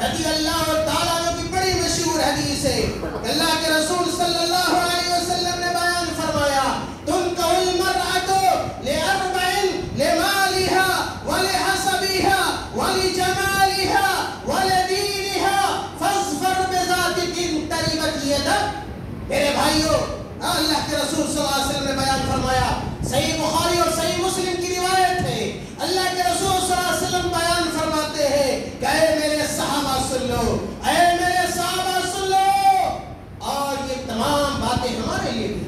رضی اللہ تعالیٰ عنہ کی بڑی مشہور حدیث ہے، اللہ کے رسول صلی اللہ علیہ وسلم نے بیان فرمایا تنکح المرأة لأربع لمالها ولحسبها ولجمالها ولدينها فاظفر بذات الدين تربت يدك۔ میرے بھائیو، اللہ کے رسول صلی اللہ علیہ وسلم نے بیان فرمایا، صحیح بخاری اور صحیح مسلم کی روایت ہے، اللہ کے رسول صلی اللہ علیہ وسلم بیان فرماتے ہیں کہ اے میرے صحابہ سن لو، اے میرے صحابہ سن لو، اور یہ تمام باتیں ہمارے لیے بھی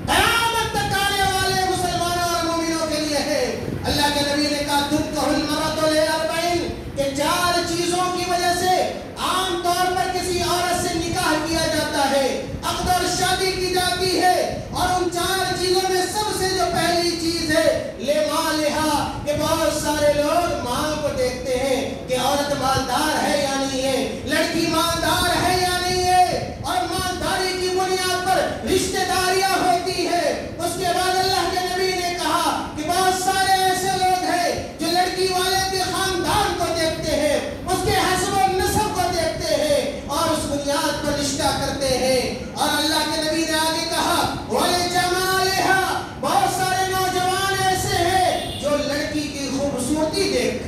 قیامت تک آنے والے مسلمانوں اور مومنوں کے لیے ہے۔ اللہ کے نبی نے کہا تنکح المرأة لأربع، کہ 4 چیزوں کی وجہ سے عام طور پر کسی عورت سے نکاح کیا جاتا ہے، عقد اور شادی کی جاتی ہے، اور ان 4 چیزوں میں سب سے جو پہلی چیز ہے لمالہا، کہ بہت سارے لوگ مال کو دیکھتے ہیں کہ عورت مالدار ہے یا نہیں ہے، لڑکی مالدار ہے یا نہیں ہے، اور مالداری کی بنیاد پر رشتہ داریاں ہوتی ہے۔ اس کے بعد اللہ کے نبی نے کہا کہ بہت سارے ایسے لوگ ہیں جو لڑکی والے کے خاندان کو دیکھتے ہیں، اس کے حسب و نسب کو دیکھتے ہیں، اور اس بنیاد پر رشتہ کرتے ہیں۔ اور اللہ کے نبی نے آگے کہا وَلِجَمَالِهَا، بہت سارے نوجوان ایسے ہیں جو لڑکی کی خوبصورتی دیکھ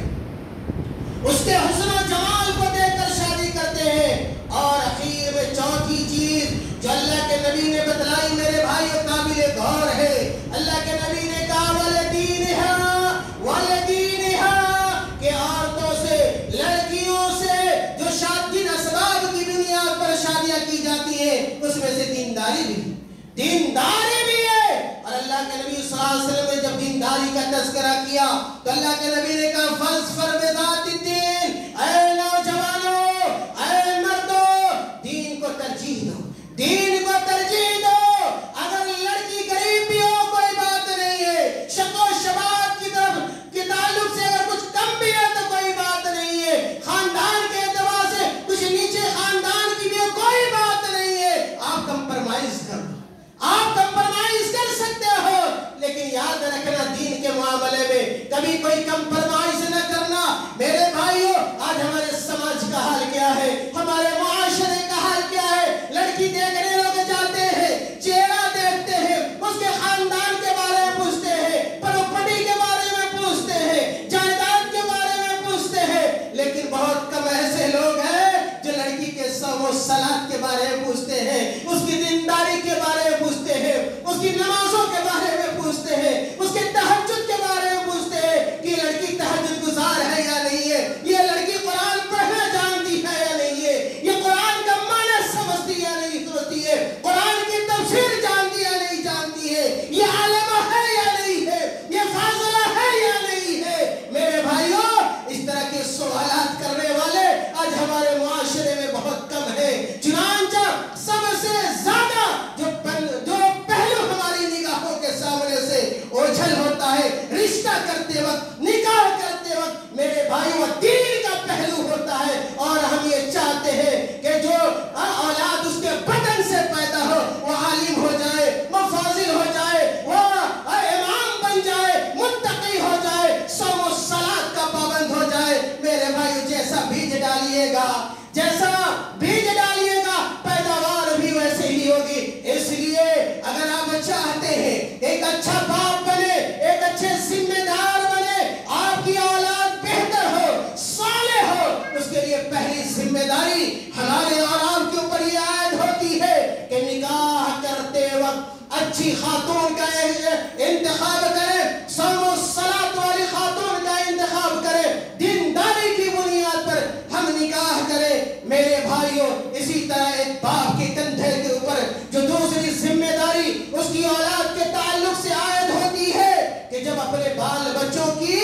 اس کے حسن و جمال کو دیکھ کر شادی کرتے ہیں۔ اور اخیر میں 4تھی چیز جو اللہ کے نبی نے بتلائی میرے بھائیو قابل غور ہے، اللہ کے نبی نے کہا وَلَدِينِهَا وَلَدِينِهَا، کہ عورتوں سے، لڑکیوں سے جو شادی اسباب کی بنیاد پر شادیاں کی جاتی ہیں، اس میں سے دینداری بھی ہے۔ اور اللہ کے نبی صلی اللہ علیہ وسلم نے جب دینداری کا تذکرہ کیا تو اللہ کے نبی نے کہا فاظفر بذات الدین، اے نوجوانوں، اے مردوں، دین کو ترجیح دو، دین کو ترجیح دو۔ اگر لڑکی غریب بھی ہو کوئی بات نہیں ہے، شک و شبہات کی طرف کے تعلق سے اگر کچھ کم بھی ہے تو کوئی بات نہیں ہے، خاندان کے اعتبار سے کچھ نیچے خاندان کی بھی ہو کوئی بات نہیں ہے، آپ کمپرمائز کر دو، آپ کمپرمائز کر سکتے ہو، لیکن یاد رکھنا دین کے معاملے میں کبھی کوئی کمپرمائز نہ کرنا۔ میرے بھائیو، آج ہمارے سماج کا حال کیا ہے، ہمارے معاشرے کا حال کیا ہے؟ لڑکی دیکھنے لوگ جاتے ہیں، چہرہ دیکھتے ہیں، اس کے خاندان کے بارے میں پوچھتے ہیں، پراپرٹی کے بارے میں پوچھتے ہیں، جائیداد کے بارے میں پوچھتے ہیں، لیکن بہت کم ایسے لوگ ہیں جو لڑکی کے صوم و صلاۃ کے بارے میں پوچھتے ہیں، اس کی دینداری کے بارے میں پوچھتے ہیں، اس کی نمازوں کے بارے میں پوچھتے ہیں، اس کے تہجد کے بارے میں پوچھتے ہیں کہ لڑکی تہجد گزار ہے یا نہیں ہے، یہ لڑکی قرآن پڑھنا جانتی ہے یا نہیں ہے، یہ قرآن کا معنی سمجھتی یا نہیں سمجھتی ہے، قرآن کی تفسیر جانتی یا نہیں جانتی ہے، یہ عالمہ ہے یا نہیں ہے، یہ فاضلہ ہے یا نہیں ہے۔ میرے بھائیوں، اس طرح کے سوالات کرنے والے آج ہمارے معاشرے میں بہت کم ہیں۔ چنانچہ سب سے زیادہ جو پہلو ہماری نگاہوں کے سامنے سے اوجھل ہوتا ہے رشتہ کرتے وقت، نکاح کرتے وقت، میرے بھائیوں، دین کا پہلو ہوتا ہے۔ اور ہم یہ چاہتے ہیں کہ جو اولاد اس کے بدن سے پیدا ہو وہ عالم ہو جائے، وہ فاضل ہو جائے، وہ امام بن جائے، متقی ہو جائے، صوم و صلاۃ کا پابند ہو جائے۔ میرے بھائیو، جیسا بیج ڈالیے گا، جیسا بیج ڈالیے گا، پیداوار بھی ویسے ہی ہوگی۔ اس لیے اگر آپ چاہتے ہیں ایک اچھا باپ بنے، ایک اچھے ذمہ دار بنے، آپ کی اولاد بہتر ہو، صالح ہو، اس کے لیے پہلی ذمہ داری ہمارے اور آپ کے اوپر یہ عائد ہوتی ہے کہ نکاح کرتے وقت اچھی خاتون کا انتخاب کریں، صوم و صلاۃ والی خاتون کا انتخاب کریں، دینداری کی بنیاد پر ہم نکاح کریں۔ میرے بھائیوں، اسی طرح ایک باپ کے کندھے کے اوپر جو دوسری ذمہ داری اس کی اولاد کے تعلق سے عائد ہوتی ہے کہ جب اپنے بال بچوں کی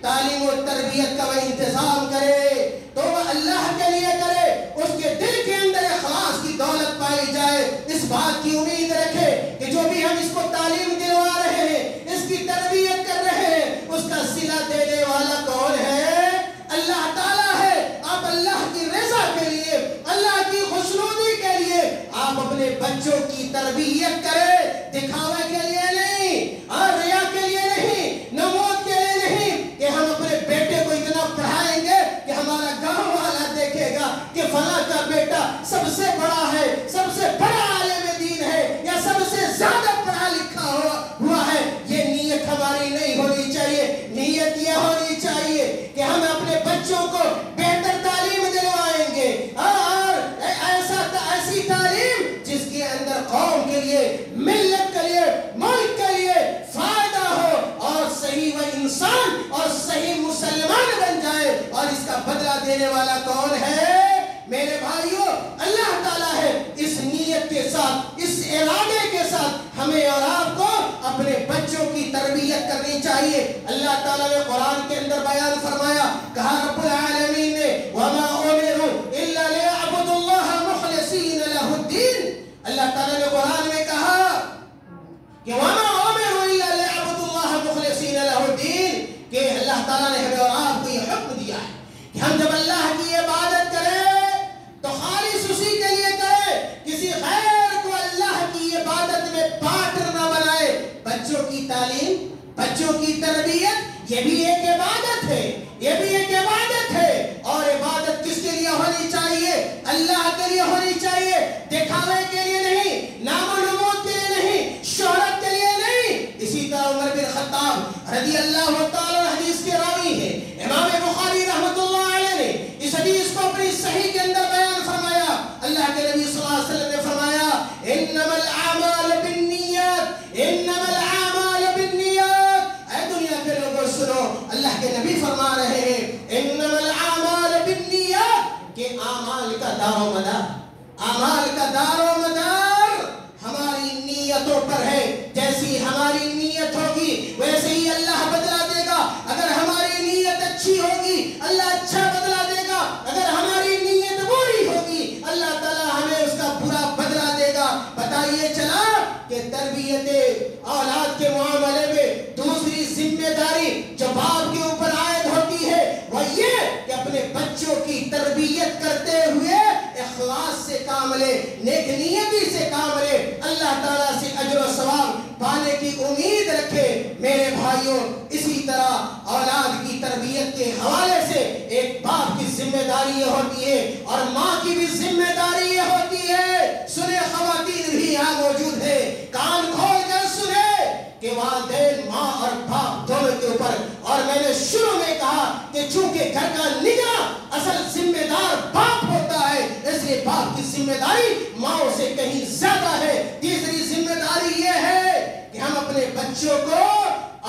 تعلیم و تربیت کا وہ انتظام کرے تو وہ اللہ کے لیے کرے، اس کے دل کے اندر اخلاص کی دولت پائی جائے، اس بات کی امید رکھے کہ جو بھی ہم اس کو تعلیم دلوا رہے ہیں، اس کی تربیت کر رہے ہیں، اس کا صلہ دینے والا کون ہے؟ اللہ تعالیٰ ہے۔ آپ اللہ کی رضا کے لیے، اللہ کی خوشنودی کے لیے آپ اپنے بچوں کی تربیت کریں، دکھاوے کے لیے نہیں، اور ریا کے لیے نہیں، نمود کے لیے نہیں کہ ہم اپنے بیٹے کو اتنا پڑھائیں گے کہ ہمارا گاؤں والا دیکھے گا فلاں کا بیٹا سب سے بڑا ہے، سب سے بڑا عالم دین ہے، یا سب سے زیادہ پڑھا لکھا ہوا ہے، یہ نیت ہماری نہیں ہونی چاہیے۔ نیت یہ ہونی چاہیے کہ ہم اپنے بچوں کو بہتر تعلیم دلوائیں گے، اور ایسی تعلیم جس کے اندر قوم کے لیے، ملت کے لیے، ملک کے لیے فائدہ ہو، اور صحیح و انسان اور صحیح مسلمان بن جائے۔ اور اس کا بدلہ دینے والا کون ہے؟ میرے بھائیوں، اللہ تعالیٰ ہے۔ اس نیت کے ساتھ، اس ارادے کے ساتھ ہمیں اور آپ کو اپنے بچوں کی تربیت کرنی چاہیے۔ اللہ تعالیٰ نے قرآن کے اندر بیان فرمایا، کہا رب العالمین نے وَمَا أُمِرُوا إِلَّا لِيَعْبُدُوا اللَّهَ مُخْلِصِينَ لَهُ الدِّينَ۔ اللہ تعالیٰ نے قرآن میں کہا کہ وَمَا أُمِرُوا إِلَّا لِيَعْبُدُوا اللَّهَ مُخْلِصِينَ لَهُ الدِّينَ، کہ اللہ تعالیٰ نے ہمیں اور آپ کو یہ حکم دیا ہے کہ ہم جب اللہ کی عبادت کریں تو خالص اسی کے لیے کریں، کسی غیر کو اللہ کی عبادت میں پارٹنر نہ بنائے۔ بچوں کی تعلیم، بچوں کی تربیت، یہ بھی ایک عبادت ہے، یہ بھی ایک عبادت ہے۔ اور عبادت کس کے لیے ہونی چاہیے؟ اللہ کے لیے ہونی چاہیے، دکھاوے کے لیے نہیں، نام و نمود کے لیے نہیں، شہرت کے لیے نہیں۔ اسی طرح عمر بن خطاب رضی اللہ تعالیٰ حدیث کے راوی ہیں، امام بخاری رحمۃ اللہ علیہ نے اس حدیث کو اپنی صحیح کے اندر بیان فرمایا۔ اللہ کے نبی صلی اللہ علیہ وسلم نے فرمایا انما الاعمال بالنیات، انما الاعمال بالنیات۔ اے دنیا کے لوگوں سنو، اللہ کے نبی فرما رہے ہیں انما الاعمال بالنیات، کہ اعمال کا دار و مدار، اعمال کا دار و مدار ہماری نیتوں پر ہے۔ جیسی ہماری نیت ہوگی ویسے ہی اللہ بدلا دے گا۔ اگر ہماری نیت اچھی ہوگی اللہ اچھا بدلا دے گا، اگر ہماری نیت بری ہوگی اللہ تعالیٰ ہمیں اس کا برا بدلا دے گا۔ پتہ یہ چلا کہ تربیت اولاد کے معاملے میں دوسری ذمہ داری جو باپ کے اوپر عائد ہوتی ہے وہ یہ کہ اپنے بچوں کی تربیت کرتے ہوئے اخلاص سے کام لے، نیک نیتی سے کام لے، اللہ تعالیٰ سے اجر و ثواب پانے کی امید رکھے۔ میرے بھائیوں، اسی طرح اولاد کی تربیت کے حوالے سے ایک باپ کی ذمہ داری یہ ہوتی ہے اور ماں کی بھی ذمہ داری یہ ہوتی ہے۔ سنے خواتین بھی یہاں موجود ہے، کان کھول کر سنے کہ والدین ماں اور باپ دونوں کے اوپر، اور میں نے شروع میں کہا کہ چونکہ گھر کا نگراں اصل ذمہ دار باپ ہوتا ہے، اس لیے باپ کی ذمہ داری ماں سے کہیں زیادہ ہے۔ تیسری ذمہ داری یہ ہے کہ ہم اپنے بچوں کو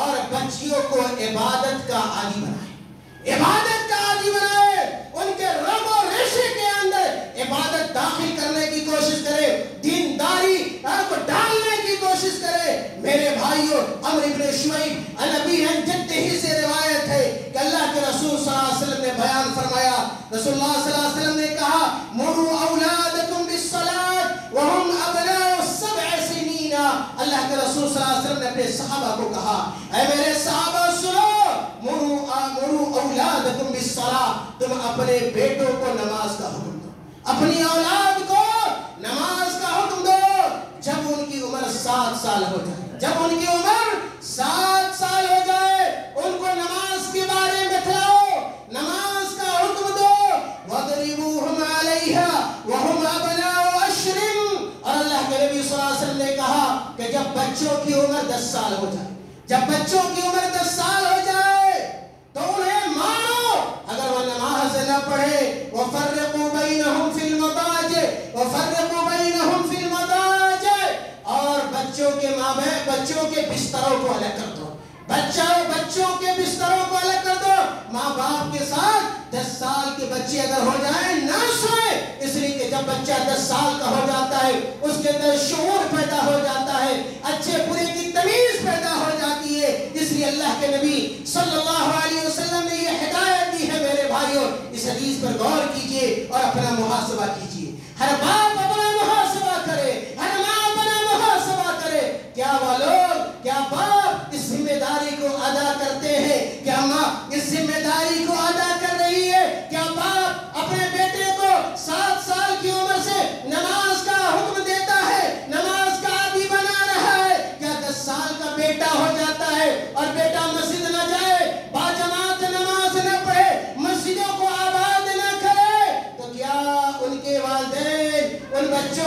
اور بچیوں کو عبادت کا عادی بنائیں، عبادت کا عادی بنائیں، ان کے رگ و ریشے کے اندر عبادت داخل کرنے کی کوشش کرے، دینداری کو ڈالنے کی کوشش کرے۔ میرے بھائیوں، عمرو بن شعیب عن ابیہ عن جدہ سے روایت ہے کہ اللہ کے رسول صلی اللہ علیہ وسلم نے بیان فرمایا، رسول اللہ صلی اللہ علیہ وسلم نے کہا مروا اولادکم بالصلاۃ وهم ابناء 7 سنین۔ اللہ کے رسول صلی اللہ علیہ وسلم نے اپنے صحابہ کو کہا، اے میرے صحابہ سنو، مروا اولادکم بالصلاۃ، تم اپنے بیٹوں کو نماز کا حکم دو، اپنی اولاد کو نماز کا حکم دو جب ان کی عمر 7 سال ہو جائے، جب ان کی عمر 7 سال ہو جائے ان کو نماز کے بارے میں بتلاؤ، نماز کا حکم دو۔ وَضْرِبُوهُمْ عَلَيْهَا وَهُمْ أَبْنَاءُ 10۔ اور اللہ کے نبی صلی اللہ علیہ وسلم نے کہا کہ جب بچوں کی عمر 10 سال ہو جائے، جب بچوں کی عمر 10 سال ہو جائے تو انہیں مارو اگر وہ نماز نہ پڑھے۔ وَفَرِّقُوا بَيْنَهُمْ فِي الْمَضَاجِعِ وَفَرِّقُوا بَيْنَهُمْ فِي الْمَضَاجِعِ، اور بچوں کے مابین بچوں کے بستروں کو الگ کر دو، بچوں کے بستروں کو الگ کر دو۔ ماں باپ کے ساتھ 10 سال کے بچے اگر ہو جائیں نہ سوئے، اس لیے کہ جب بچہ 10 سال کا ہو جاتا ہے اس کے اندر شعور پیدا ہو جاتا ہے، اچھے برے کی تمیز پیدا ہو جاتی ہے۔ اس لیے اللہ کے نبی صلی اللہ علیہ وسلم نے یہ ہدایت دی ہے۔ میرے بھائیوں، اس حدیث پر غور کیجئے اور اپنا محاسبہ کیجئے۔ ہر باپ اپنا محاسبہ کرے، ہر ماں اپنا محاسبہ کرے۔ کیا وہ لوگ، کیا باپ اس ذمہ داری کو ادا کرتے ہیں؟ کیا ماں اس ذمہ داری کو ادا کر رہی ہے؟ کیا باپ اپنے بیٹے کو 7 سال کی عمر سے نماز کا حکم دیتا ہے، نماز کا عادی بنا رہا ہے؟ کیا 10 سال کا بیٹا ہو جاتا ہے اور بیٹا مسجد نہ جائے، باجماعت نماز نہ پڑھے، مسجدوں کو آباد نہ کرے، تو کیا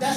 10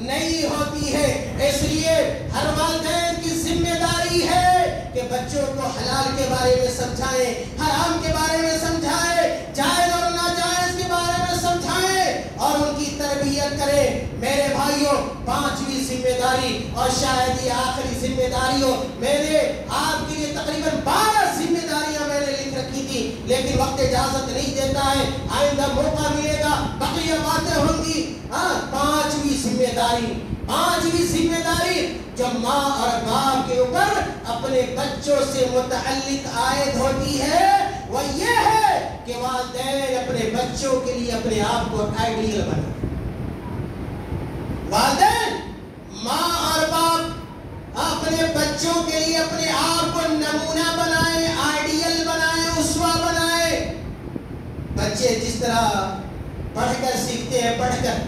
نہیں ہوتی ہے۔ اس لیے ہر والدین کی ذمہ داری ہے کہ بچوں کو حلال کے بارے میں سمجھائیں، حرام کے بارے میں سمجھائیں، جائز اور ناجائز کے بارے میں سمجھائیں اور ان کی تربیت کریں۔ میرے بھائیوں، 5ویں ذمہ داری اور شاید یہ آخری ذمہ داری ہو، میرے آپ کے لیے تقریباً 12 ذمہ داریاں میں نے لکھ رکھی تھی، لیکن وقت اجازت نہیں دیتا ہے، آئندہ موقع ملے گا، بقیہ باتیں ہوں گی۔ 5ویں ذمہ داری، 5ویں ذمہ داری جو ماں اور باپ کے اوپر اپنے بچوں سے متعلق عائد ہوتی ہے وہ یہ ہے کہ والدین اپنے بچوں کے لیے اپنے آپ کو آئیڈیل بنائیں۔ والدین، ماں اور باپ اپنے بچوں کے لیے اپنے آپ کو نمونہ بنائیں، آئیڈیل بنائیں، اسوہ بنائیں۔ بچے جس طرح پڑھ کر سیکھتے ہیں، پڑھ کر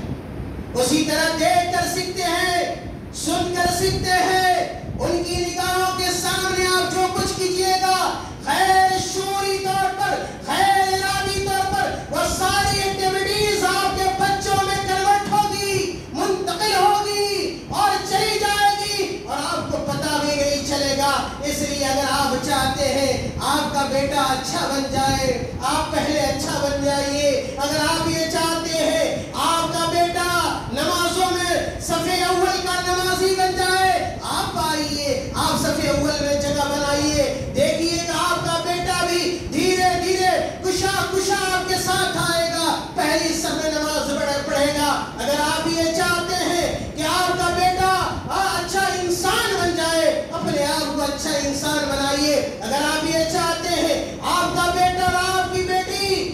اسی طرح دیکھ کر سیکھتے ہیں، سن کر سیکھتے ہیں۔ ان کی نگاہوں کے سامنے آپ جو کچھ کیجئے گا، غیر شعوری طور پر، غیر ارادی طور پر، وہ ساری ایکٹیویٹیز آپ کے بچوں میں کنورٹ ہوگی، منتقل ہوگی اور چلی جائے گی اور آپ کو پتہ بھی نہیں چلے گا۔ اس لیے اگر آپ چاہتے ہیں آپ کا بیٹا اچھا بن جائے، آپ پہلے اچھا بن جائیے۔ اگر آپ یہ چاہتے ہیں آپ کا بیٹا نمازوں میں صف اول کا نمازی بن جائے، آپ آئیے، آپ صف اول میں جگہ بنائیے، دیکھیے کہ آپ کا بیٹا بھی دھیرے دھیرے کشا آپ کے ساتھ آئے گا، پہلی صف میں نماز پڑھے گا۔ اگر آپ یہ چاہتے ہیں کہ آپ کا بیٹا اچھا انسان بن جائے، اپنے آپ کو اچھا انسان بنائیے۔ اگر آپ یہ چاہتے ہیں آپ کا بیٹا اور آپ کی بیٹی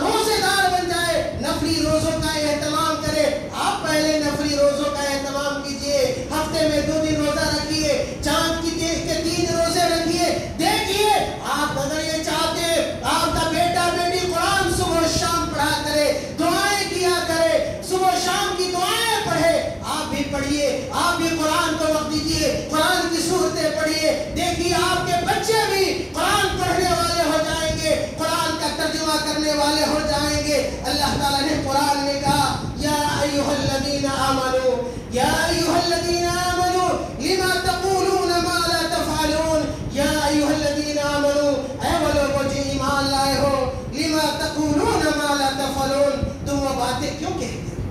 روزے دار بن جائے، نفلی روزوں کا اہتمام کرے، آپ پہلے نفلی روزوں کا اہتمام کیجئے، ہفتے میں 2 دن روزہ رکھیے، چاند کی دیکھ کے 3 روزے رکھیے۔ دیکھیے آپ اگر یہ چاہتے ہیں آپ کا بیٹا بیٹی قرآن صبح و شام پڑھا کرے، دعائیں کیا کرے، صبح و شام کی دعائیں پڑھے، آپ بھی پڑھیے، آپ بھی قرآن کو وقت دیجیے، قرآن کی سورتیں پڑھیے۔ دیکھیے آپ کے بچے بھی قرآن پڑھنے والے ہو جائیں گے، قرآن کا ترجمہ کرنے والے ہو جائیں گے۔ اللہ تعالیٰ نے قرآن میں کہا یا ایھا الذین آمنوا، یا ایھا الذین آمنوا لما تقولون ما لا تفعلون، یا ایھا الذین آمنوا، اے وہ لوگوں جو ایمان لائے ہو، لما تقولون ما لا تفعلون، تم وہ باتیں کیوں کہتے ہو،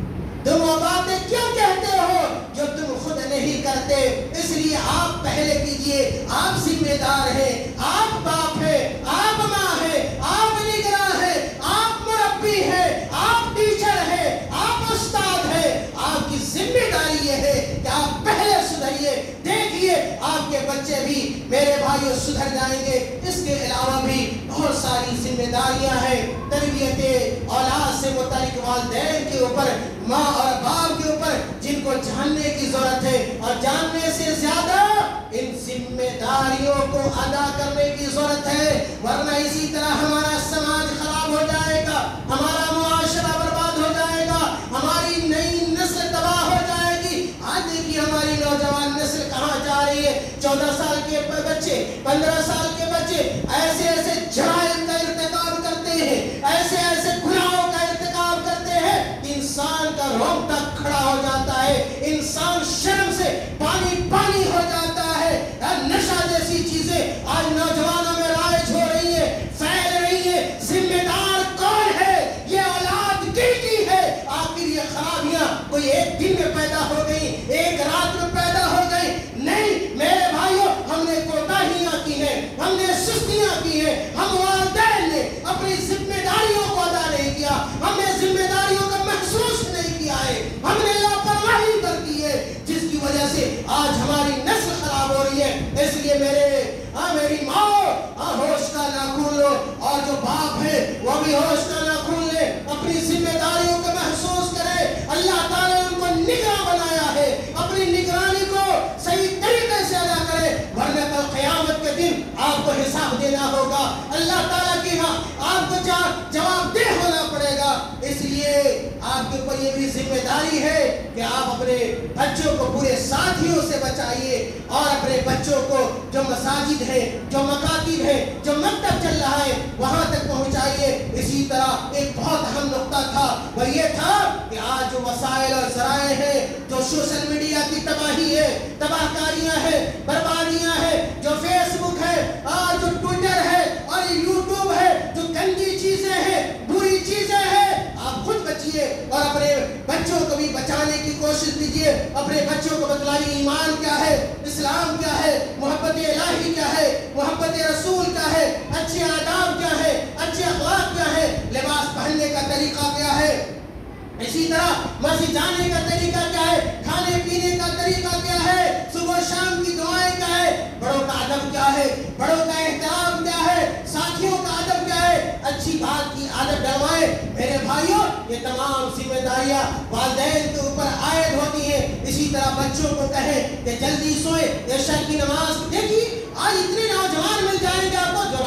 تم وہ باتیں کیوں کہتے ہو جو تم خود نہیں کرتے۔ اس لیے آپ پہلے کیجئے، آپ ذمہ دار ہیں، آپ باپ ہیں، آپ ماں ہیں، آپ نگراں ہیں، آپ مربی ہیں، آپ ٹیچر ہیں، آپ استاد ہیں۔ آپ کی ذمہ داری یہ ہے کہ آپ پہلے سدھریے۔ دیکھیے آپ کے بچے بھی میرے بھائیوں سدھر جائیں گے۔ اس کے علاوہ بھی بہت ساری ذمہ داریاں ہیں تربیت اولاد سے متعلق، والدین کے اوپر، ماں اور باپ کے اوپر، جن کو جاننے کی ضرورت ہے اور جاننے سے زیادہ ان ذمہ داریوں کو ادا کرنے کی ضرورت ہے، ورنہ اسی طرح ہمارا سماج خراب ہو جائے گا، ہمارا معاشرہ برباد ہو جائے گا، ہماری نئی نسل تباہ ہو جائے گی۔ آج دیکھیے ہماری نوجوان نسل کہاں جا رہی ہے، 14 سال کے بچے، 15 سال کے بچے ایسے ایسے جرائم کا ارتکاب کرتے ہیں، ایسے ایسے گناہوں کا ارتکاب کرتے ہیں، انسان کا رونگٹا کھڑا ہو جاتا ہے، انسان شرم سے پانی پانی ہو جاتا ہے۔ نشہ جیسی چیزیں آج نوجوانوں میں رائج ہو رہی ہے، پھیل رہی ہے۔ ذمہ دار کون ہے؟ یہ اولاد کی ہے۔ آخر یہ خرابیاں کوئی ایک دن میں پیدا ہو گئی، ایک رات میں پیدا ہو گئی؟ نہیں میرے بھائیوں، ہم نے کوتاہیاں کی ہیں، ہم نے سستیاں کی ہیں، ہم والدین نے اپنی ذمہ داریوں کو ادا نہیں کیا، ہم نے ذمہ داریوں کو محسوس نہیں کیا ہے، ہم نے لاپرواہی کر دی ہے، جس کی وجہ سے آج ہماری نسل خراب ہو رہی ہے۔ اس لیے میری ماں ہوش کا ناخن لو، اور جو باپ ہے وہ بھی ہوش کا ناخن لے، اپنی ذمہ داریوں کو محسوس کرے۔ اللہ تعالیٰ نے ان کو نگراں بنایا ہے، اپنی نگرانی کو صحیح طریقے سے ادا کرے، ورنہ کل قیامت کے دن آپ کو حساب دینا ہوگا، اللہ تعالیٰ کی ہاں آپ کو جواب دہ ہونا پڑے گا۔ اس لیے آپ کے اوپر یہ بھی ذمہ داری ہے کہ آپ اپنے بچوں کو برے ساتھیوں سے بچائیے، اور اپنے بچوں کو جو مساجد ہے، جو مکاتب ہے، جو مکتب چل رہا ہے وہاں تک پہنچائیے۔ اسی طرح ایک بہت اہم نقطہ تھا، وہ یہ تھا کہ آج جو وسائل اور ذرائع ہیں، جو سوشل میڈیا کی تباہی ہے، تباہ کاریاں ہیں، بربادیاں ہیں، جو فیس بک ہے اور جو ٹویٹر ہے اور یوٹیوب ہے، جو گندی چیزیں ہیں، بری چیزیں ہیں، آپ خود بچیے اور اپنے بچوں کو بھی بچانے کی کوشش کیجیے. اپنے بچوں کو بتلائیے ایمان کیا ہے، اسلام کیا ہے، محبت الہی کیا ہے، محبت رسول کیا ہے، اچھے آداب کیا ہے، اچھے اخلاق کیا ہے، لباس پہننے کا طریقہ کیا ہے، اسی طرح مسجد جانے کا طریقہ کیا ہے، کھانے پینے کا طریقہ کیا ہے، صبح شام کی دعائیں کیا ہے، بڑوں کا ادب کیا ہے، بڑوں کا احترام کیا ہے، ساتھیوں کا ادب کیا ہے، اچھی بات کی عادت ڈلوائیں. میرے بھائیوں، یہ تمام ذمہ داریاں والدین کے اوپر عائد ہوتی ہیں. اسی طرح بچوں کو کہیں کہ جلدی سوئے، عشاء کی نماز. دیکھیے آج اتنے نوجوان مل جائیں گے آپ کو جو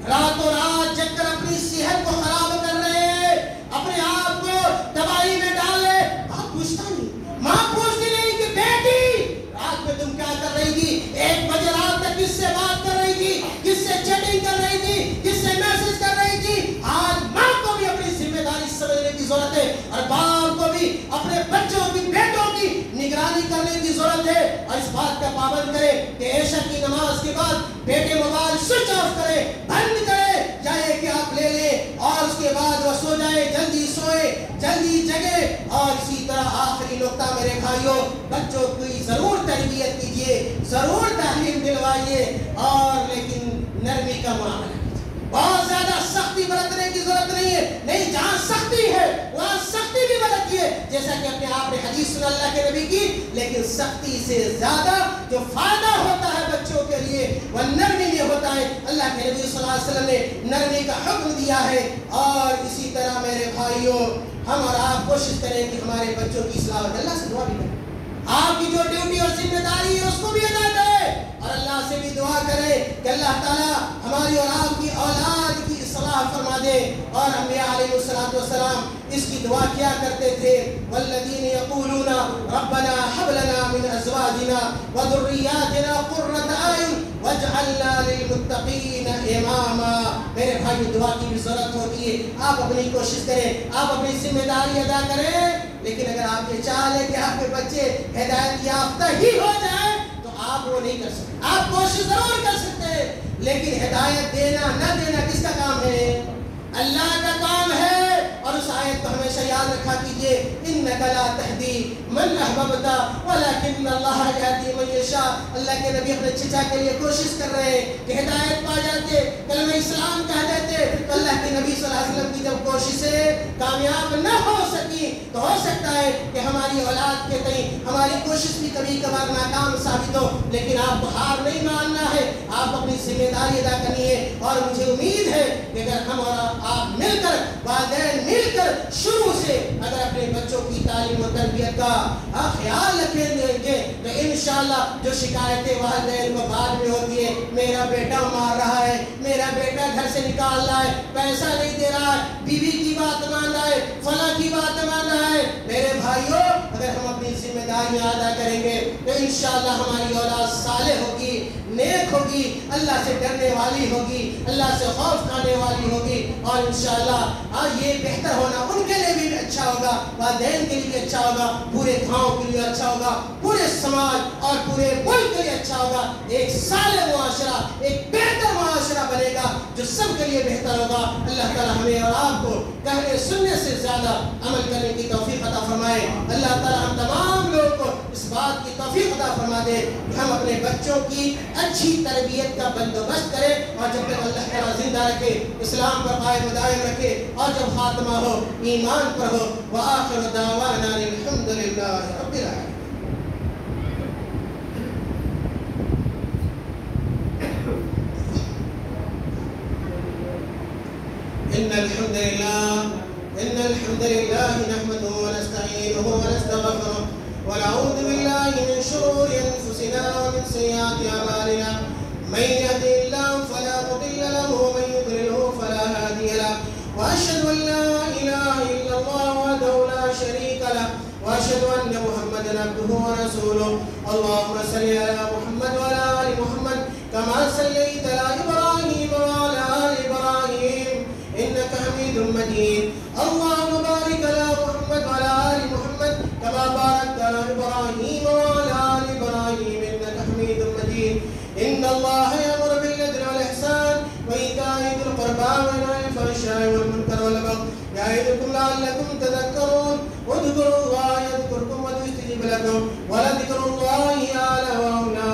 راتوں رات جگ کر اپنی صحت کو خراب کر رہے ہیں، اپنے آپ کو تباہی میں ڈال رہے. باپ پوچھتا نہیں، ماں پوچھتی نہیں کہ بیٹی رات میں تم کیا کر رہی تھی، 1 بجے رات تک کس سے بات کر رہی تھی، کس سے چیٹنگ کر رہی تھی، کس سے میسج کر رہی تھی. آج ماں کو بھی اپنی ذمہ داری سمجھنے کی ضرورت ہے اور باپ کو بھی اپنے بچوں کی، بیٹوں کی نگرانی کرنے کی ضرورت ہے. اور اس بات کا پابند کرے کہ عشاء کی نماز کے بعد بیٹے موبائل سوئچ آف کرے، بند کرے، چاہے کہ آپ لے لیں اور اس کے بعد وہ سو جائے، جلدی سوئے، جلدی جگے. اور اسی طرح آخری نقطہ میرے بھائیوں، بچوں کی ضرور تربیت کیجیے، ضرور تعلیم دلوائیے، اور لیکن نرمی کا معاملہ کیجیے. بہت زیادہ سختی برتنے کی ضرورت نہیں ہے. نہیں، جہاں سختی ہے وہاں سختی بھی برتیے، جیسا کہ اپنے آپ نے حدیث سن اللہ کے نبی کی. لیکن سختی سے زیادہ جو فائدہ ہوتا ہے بچوں کے لیے وہ نرمی میں ہوتا ہے. اللہ کے نبی صلی اللہ علیہ وسلم نے نرمی کا حکم دیا ہے. اور اسی طرح میرے بھائیوں، ہم اور آپ کوشش کریں کہ ہمارے بچوں کی اصلاح ہو. اللہ سے دعا بھی کریں، آپ کی جو ڈیوٹی اور ذمہ داری ہے اس کو بھی ادا کریں، اور اللہ سے بھی دعا کریں کہ اللہ تعالیٰ ہماری اور آپ کی اولاد کی اصلاح فرما دے. اور انبیاء علیہ السلام اس کی دعا کیا کرتے تھے، والذین یقولون ربنا هب لنا من ازواجنا وذریاتنا قرۃ اعین واجعلنا للمتقین اماما. میرے بھائی، دعا کی بھی ضرورت ہوتی ہے. آپ اپنی کوشش کریں، آپ اپنی ذمہ داری ادا کریں. لیکن اگر آپ یہ چاہ لیں کہ آپ کے بچے ہدایت یافتہ ہی ہو جائیں تو آپ وہ نہیں کر سکتے. آپ کوشش ضرور کر سکتے ہیں، لیکن ہدایت دینا نہ دینا کس کا کام ہے؟ اللہ کا کام ہے. اور اس آیت کو ہمیشہ یاد رکھا کیجئے، انک لا تہدی من احببت ولکن اللہ یہدی من یشاء. اللہ کے نبی اپنے چچا کے لیے کوشش کر رہے ہیں کہ ہدایت پا جاتے، کلمہ اسلام کہہ دیتے. تو اللہ کے نبی صلی اللہ علیہ وسلم کی جب کوششیں کامیاب نہ ہو سکی تو ہو سکتا ہے کہ ہماری اولاد کے تئیں ہماری کوشش بھی کبھی کبھار ناکام ثابت ہو. لیکن آپ کو ہار نہیں ماننا ہے، آپ اپنی ذمہ داری ادا کرنی ہے. اور مجھے امید ہے کہ اگر ہم اور آپ مل کر، والدین مل کر شروع سے اگر اپنے بچوں کی تعلیم و تربیت کا خیال رکھیں گے تو انشاءاللہ جو شکایتیں والدین کو بعد میں ہوتی ہے، میرا بیٹا مار رہا ہے، میرا بیٹا گھر سے نکال رہا ہے، پیسہ نہیں دے رہا ہے، بیوی کی بات مان رہا ہے، فلاں کی بات مان رہا ہے. میرے بھائیوں، اگر ہم اپنی ذمہ داریاں ادا کریں گے تو انشاءاللہ ہماری اولاد صالح ہوگی، نیک ہوگی، اللہ سے ڈرنے والی ہوگی، اللہ سے خوف کھانے والی ہوگی. اور انشاءاللہ یہ بہتر ہونا ان کے لیے بھی اچھا ہوگا، والدین کے لیے اچھا ہوگا، پورے گاؤں کے لیے اچھا ہوگا، پورے سماج اور پورے ملک کے لیے اچھا ہوگا. ایک صالح معاشرہ، ایک بہتر معاشرہ بنے گا جو سب کے لیے بہتر ہوگا. اللہ تعالیٰ ہمیں اور آپ کو کہنے سننے سے زیادہ عمل کرنے کی توفیق عطا فرمائے. اللہ تعالیٰ ہم تمام لوگوں کو اس بات کی توفیق عطا فرما دے کہ ہم اپنے بچوں کی اچھی تربیت کا بندوبست کریں، اور جب تک اللہ تعالیٰ زندہ رکھے، اسلام پر قائم دائم رکھے، اور جب خاتمہ ہو ایمان پر ہو. وآخر دعوانا الحمدللہ رب العالمین. إن الحمد لله نحمده ونستعينه ونستغفره ونعوذ بالله من شرور أنفسنا ومن سيئات أعمالنا. من يهده الله فلا مضل له ومن يضلله فلا هادي له. وأشهد أن لا إله إلا الله وحده لا شريك له وأشهد أن محمدا عبده ورسوله. اللهم صل على محمد وعلى آل محمد كما صليت على إبراهيم وعلى آل إبراهيم إنك حميد مجيد. اللهم بارك على محمد وعلى كما باركت على إبراهيم وعلى آل إبراهيم إنك حميد مجيد. إن الله يأمر بالعدل والإحسان وإيتاء ذي القربى وينهى عن الفحشاء والمنكر والبغي يعظكم لعلكم تذكرون.